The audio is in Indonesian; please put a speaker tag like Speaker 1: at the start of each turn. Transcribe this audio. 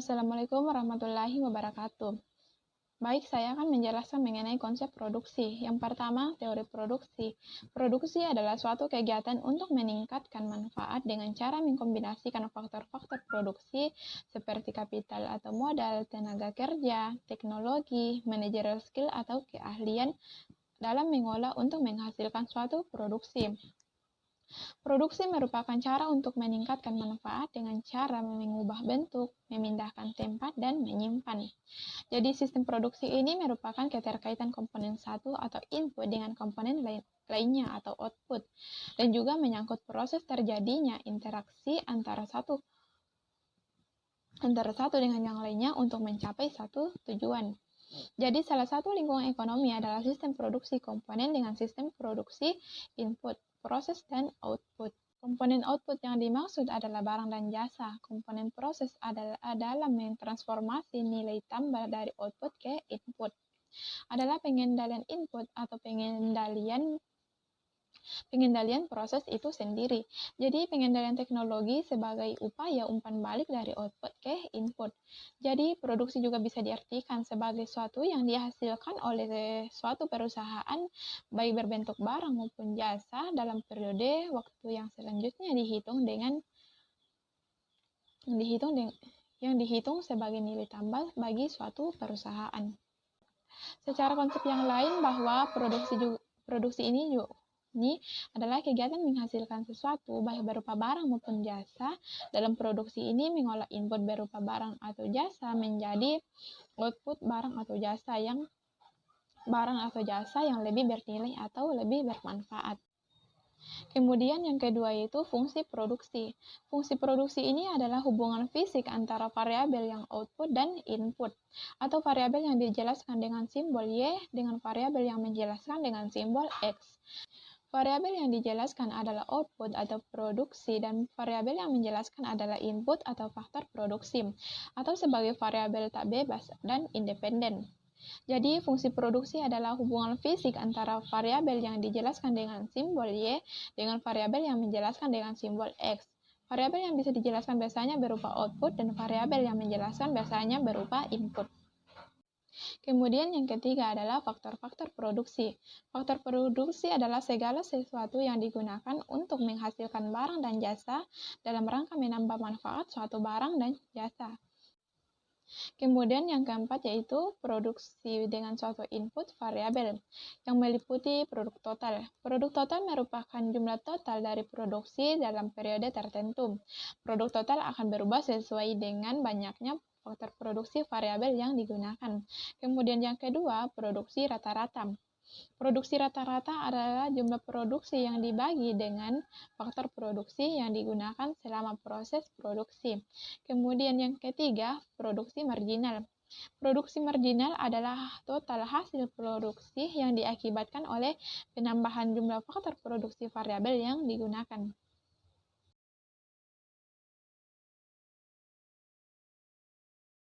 Speaker 1: Assalamualaikum warahmatullahi wabarakatuh. Baik, saya akan menjelaskan mengenai konsep produksi. Yang pertama, teori produksi. Produksi adalah suatu kegiatan untuk meningkatkan manfaat dengan cara mengkombinasikan faktor-faktor produksi seperti kapital atau modal, tenaga kerja, teknologi, manajerial skill atau keahlian dalam mengolah untuk menghasilkan suatu produksi. Produksi merupakan cara untuk meningkatkan manfaat dengan cara mengubah bentuk, memindahkan tempat, dan menyimpan. Jadi sistem produksi ini merupakan keterkaitan komponen satu atau input dengan komponen lainnya atau output, dan juga menyangkut proses terjadinya interaksi antara satu dengan yang lainnya untuk mencapai satu tujuan. Jadi salah satu lingkungan ekonomi adalah sistem produksi komponen dengan sistem produksi input, proses, dan output. Komponen output yang dimaksud adalah barang dan jasa. Komponen proses adalah mentransformasi nilai tambah dari output ke input. Adalah pengendalian input atau pengendalian proses itu sendiri. Jadi pengendalian teknologi sebagai upaya umpan balik dari output ke input. Jadi produksi juga bisa diartikan sebagai suatu yang dihasilkan oleh suatu perusahaan baik berbentuk barang maupun jasa dalam periode waktu yang selanjutnya dihitung sebagai nilai tambah bagi suatu perusahaan. Secara konsep yang lain bahwa produksi ini adalah kegiatan menghasilkan sesuatu baik berupa barang maupun jasa. Dalam produksi ini mengolah input berupa barang atau jasa menjadi output barang atau jasa yang lebih bernilai atau lebih bermanfaat. Kemudian yang kedua yaitu fungsi produksi. Fungsi produksi ini adalah hubungan fisik antara variabel yang output dan input, atau variabel yang dijelaskan dengan simbol Y dengan variabel yang menjelaskan dengan simbol X. Variabel yang dijelaskan adalah output atau produksi dan variabel yang menjelaskan adalah input atau faktor produksi, atau sebagai variabel tak bebas dan independen. Jadi, fungsi produksi adalah hubungan fisik antara variabel yang dijelaskan dengan simbol Y dengan variabel yang menjelaskan dengan simbol X. Variabel yang bisa dijelaskan biasanya berupa output dan variabel yang menjelaskan biasanya berupa input. Kemudian yang ketiga adalah faktor-faktor produksi. Faktor produksi adalah segala sesuatu yang digunakan untuk menghasilkan barang dan jasa dalam rangka menambah manfaat suatu barang dan jasa. Kemudian yang keempat yaitu produksi dengan suatu input variabel yang meliputi produk total. Produk total merupakan jumlah total dari produksi dalam periode tertentu. Produk total akan berubah sesuai dengan banyaknya faktor produksi variabel yang digunakan. Kemudian yang kedua, produksi rata-rata. Produksi rata-rata adalah jumlah produksi yang dibagi dengan faktor produksi yang digunakan selama proses produksi. Kemudian yang ketiga, produksi marginal. Produksi marginal adalah total hasil produksi yang diakibatkan oleh penambahan jumlah faktor produksi variabel yang digunakan.